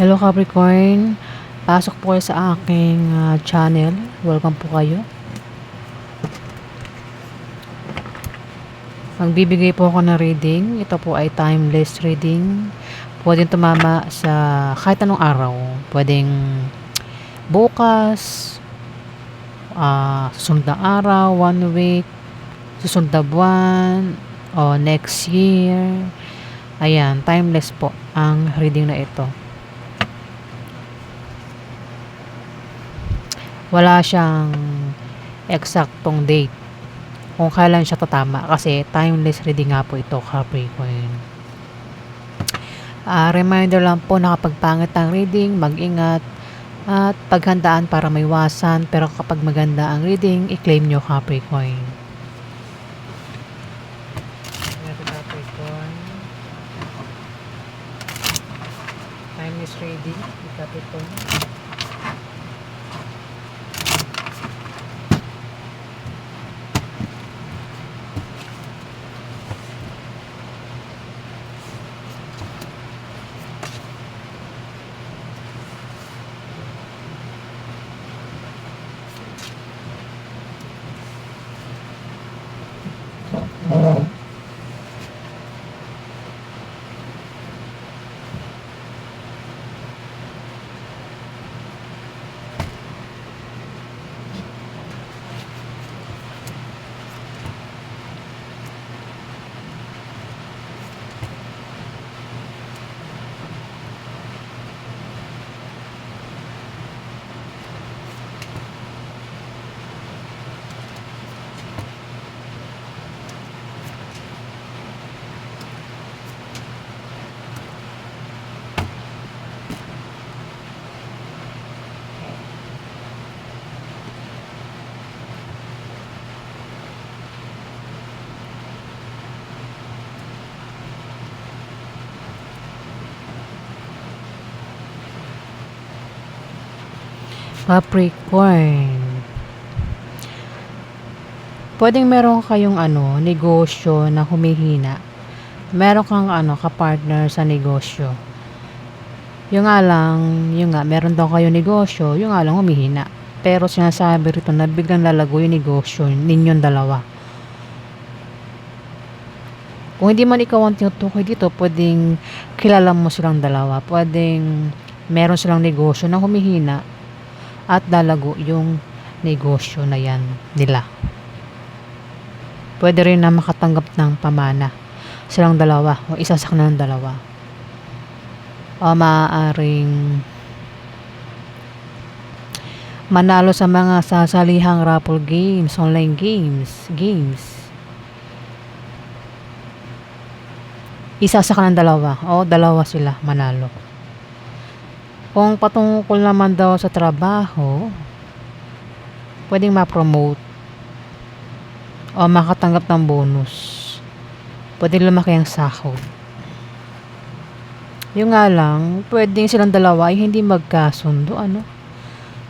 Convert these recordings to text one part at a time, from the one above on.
Hello Capricorn, pasok po kayo sa aking channel. Welcome po kayo. Magbibigay po ako ng reading. Ito po ay timeless reading. Pwedeng tumama sa kahit anong araw. Pwedeng bukas, susunod na araw, 1 week, susunod na buwan, o next year. Ayan, timeless po ang reading na ito. Wala siyang eksaktong date kung kailan siya tatama kasi timeless reading nga po ito, Capricorn. Reminder lang po na kapag pangit ang reading, mag-ingat at paghandaan para maiwasan, pero kapag maganda ang reading, i-claim nyo, Capricorn. Capricorn. Timeless reading, Capricorn. Capricorn. Pwedeng meron kayong negosyo na humihina. Meron kang ka-partner sa negosyo. Yung nga, meron daw kayo negosyo, yung nga lang humihina. Pero sinasabi rito na biglang lalago yung negosyo ninyong dalawa. Kung hindi man ikaw ang tinutukoy dito, pwedeng kilala mo silang dalawa. Pwedeng meron silang negosyo na humihina at lalago yung negosyo na yan nila. Pwede rin na makatanggap ng pamana silang dalawa o isa sa kanilang dalawa. O maaaring manalo sa mga sasalihang raffle games, online games. Isa sa kanilang dalawa o dalawa sila manalo. Kung patungkol naman daw sa trabaho, pwedeng ma-promote o makatanggap ng bonus. Pwedeng lumaki ang sahod. Yung nga lang, pwedeng silang dalawa ay hindi magkasundo,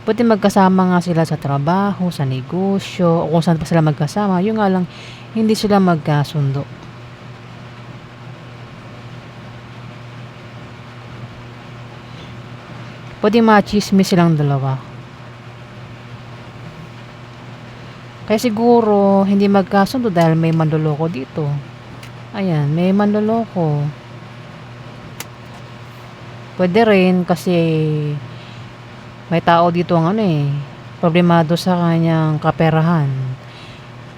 Pwedeng magkasama nga sila sa trabaho, sa negosyo, o kung saan pa sila magkasama. Yung nga lang, hindi sila magkasundo. Pwedeng machismis silang dalawa. Kaya siguro, hindi magkasundo dahil may manloloko dito. Ayan, may manloloko. Pwede rin kasi may tao dito ang problemado sa kanyang kaperahan.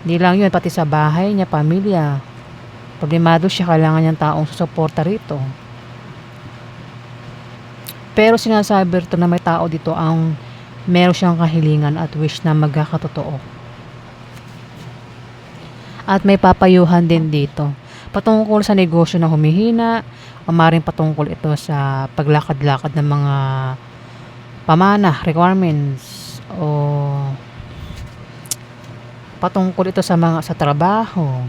Hindi lang yun, pati sa bahay niya, pamilya. Problemado siya, kailangan niyang taong susuporta rito. Pero sinasabi rito na may tao dito ang meron siyang kahilingan at wish na magkakatotoo. At may papayuhan din dito. Patungkol sa negosyo na humihina, o maaaring patungkol ito sa paglakad-lakad ng mga pamana, requirements, o patungkol ito sa trabaho,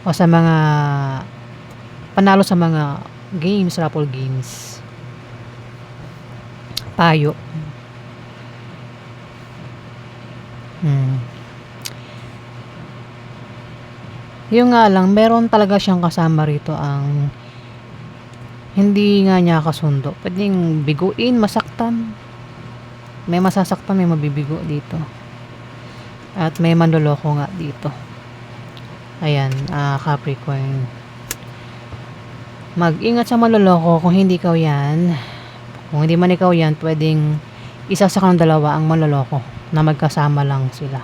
o sa mga panalo sa mga games, raffle games. Payo. Yung nga lang, meron talaga siyang kasama rito hindi nga niya kasundo. Pwedeng biguin, masaktan. May masasaktan, may mabibigo dito. At may manloloko nga dito. Ayan, Capricorn. Mag-ingat sa manloloko kung hindi ikaw yan. Kung hindi man ikaw yan, pwedeng isa sa kang dalawa ang manloloko na magkasama lang sila.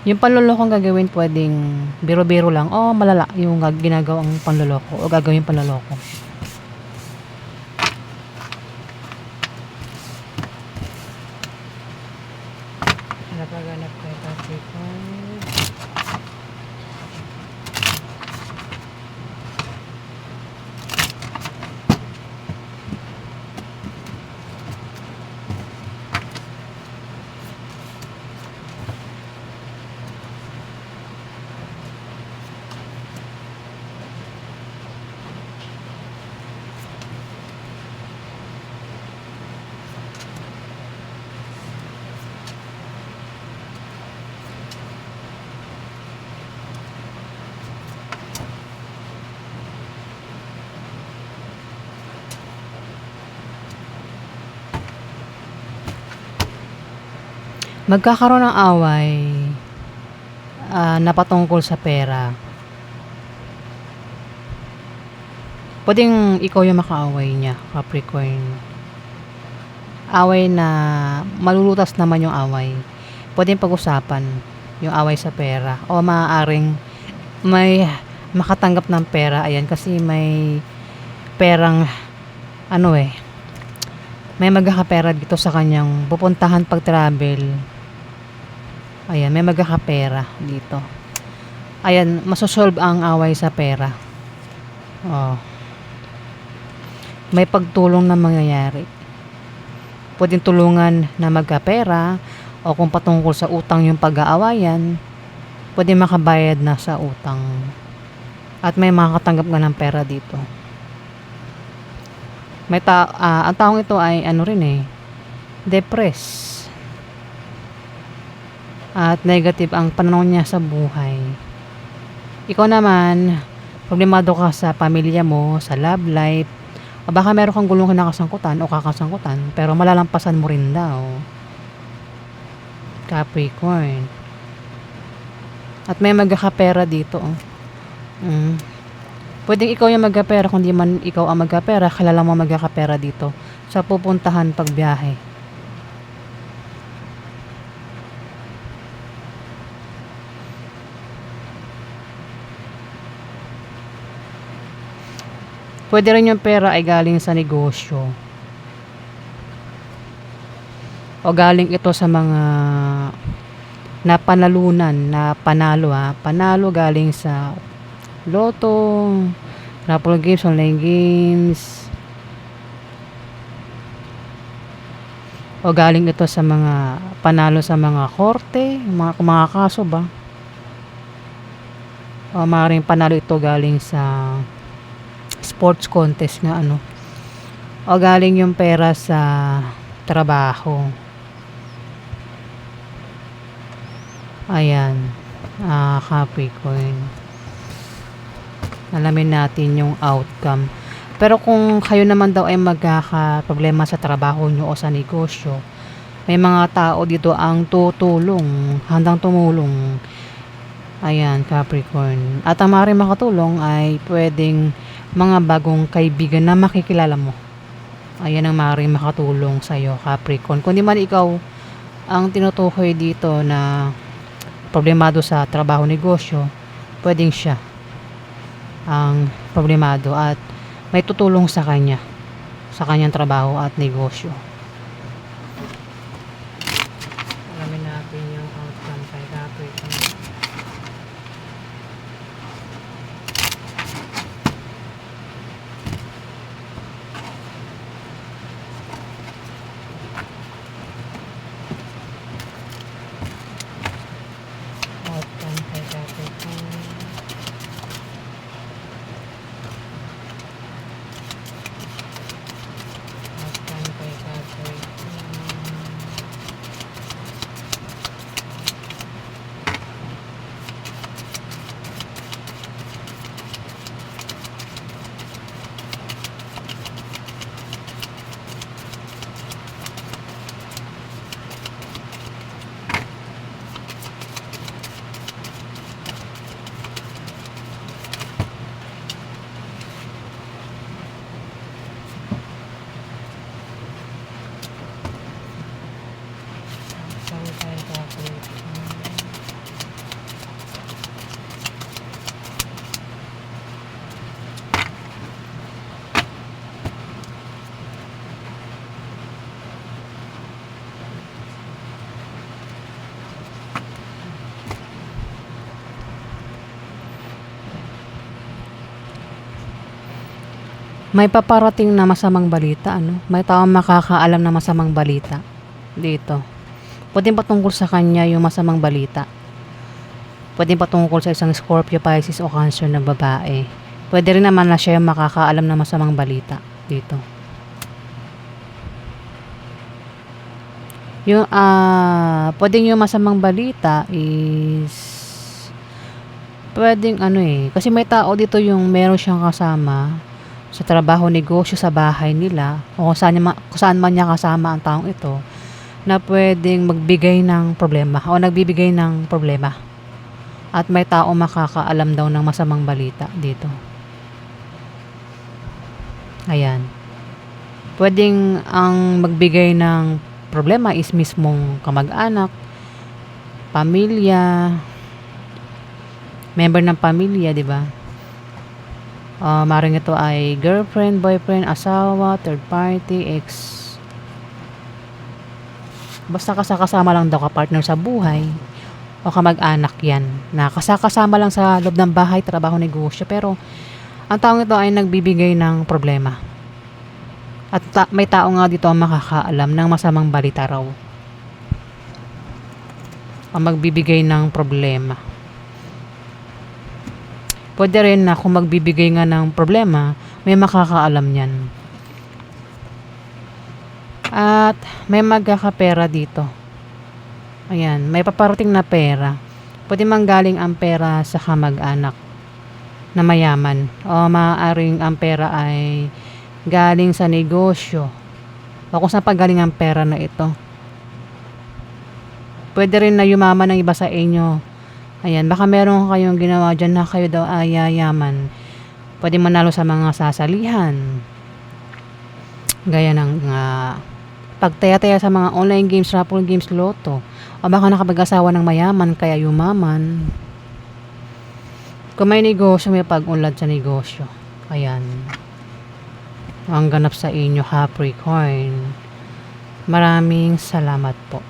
Yung panlolokong gagawin pwedeng biro-biro lang o malala yung ginagawang panloloko o gagawin panloloko. Napaganap kay Capricorn. Magkakaroon ng away na patungkol sa pera. Pwedeng ikaw yung makaaway niya, Capricorn. Away na malulutas naman yung away. Pwedeng pag-usapan yung away sa pera. O maaaring may makatanggap ng pera. Ayan, kasi may perang may magkakapera dito sa kanyang pupuntahan pag travel. Ayan, may magkakapera dito. Ayan, masosolve ang away sa pera. Oh. May pagtulong na mangyayari. Pwedeng tulungan na magkapera o kung patungkol sa utang yung pag-aawayan, pwede makabayad na sa utang. At may makakatanggap nga ng pera dito. Ang taong ito ay depressed. At negative ang pananaw niya sa buhay. Ikaw naman, problemado ka sa pamilya mo, sa love life, o baka meron kang gulong kinakasangkutan o kakasangkutan, pero malalampasan mo rin daw. Capricorn. At may magkakapera dito. Pwedeng ikaw yung magkapera, kung di man ikaw ang magkapera, kilala mo magkakapera dito sa pupuntahan pagbiyahe. Pwede rin yung pera ay galing sa negosyo. O galing ito sa mga napanalunan, na panalo Panalo galing sa Lotto, Raffle games, online games. O galing ito sa mga panalo sa mga korte, mga kaso ba? O maaaring panalo ito galing sa sports contest nga o galing yung pera sa trabaho. Ayan, Capricorn. Alamin natin yung outcome. Pero kung kayo naman daw ay magkakaproblema sa trabaho nyo o sa negosyo, may mga tao dito ang tutulong, handang tumulong. Ayan, Capricorn. At ang maaaring makatulong ay pwedeng mga bagong kaibigan na makikilala mo. Ayan ang maaaring makatulong sa'yo, Capricorn. Kung di man ikaw ang tinutukoy dito na problemado sa trabaho, negosyo, pwedeng siya ang problemado at may tutulong sa kanyang trabaho at negosyo. Alamin natin yung outcome kay Capricorn. Outcome kay Capricorn. Outcome kay Capricorn. May paparating na masamang balita, ano? May taong makakaalam ng masamang balita dito. Pwedeng patungkol sa kanya yung masamang balita. Pwedeng patungkol sa isang Scorpio, Pisces o Cancer na babae. Pwede rin naman na siya yung makakaalam ng masamang balita dito. Yung pwedeng yung masamang balita is pwedeng ano kasi may tao dito yung meron siyang kasama sa trabaho, negosyo, sa bahay nila o kung saan man niya kasama ang taong ito na pwedeng magbigay ng problema o nagbibigay ng problema. At may tao makakaalam daw ng masamang balita dito. Ayan. Pwedeng ang magbigay ng problema is mismong kamag-anak, pamilya, member ng pamilya, di ba? Maring ito ay girlfriend, boyfriend, asawa, third party, ex. Basta kasama lang daw ka-partner sa buhay o kamag-anak yan. Na kasama lang sa loob ng bahay, trabaho, negosyo. Pero ang taong ito ay nagbibigay ng problema. At may tao nga dito ang makakaalam ng masamang balita raw. Ang magbibigay ng problema. Pwede rin na kung magbibigay nga ng problema, may makakaalam yan. At may magkakapera dito. Ayan, may paparating na pera. Pwede manggaling ang pera sa kamag-anak na mayaman. O maaaring ang pera ay galing sa negosyo. O kung saan pa galing ang pera na ito. Pwede rin na yumaman ng iba sa inyo. Ayan, baka meron kayong ginawa dyan na kayo daw ay yayaman. Pwede manalo sa mga sasalihan. Gaya ng pagtaya-taya sa mga online games, raffle games, loto. O baka nakapag-asawa ng mayaman kaya yumaman. Kung may negosyo, may pag-unlad sa negosyo. Ayan. Ang ganap sa inyo, Capricorn. Maraming salamat po.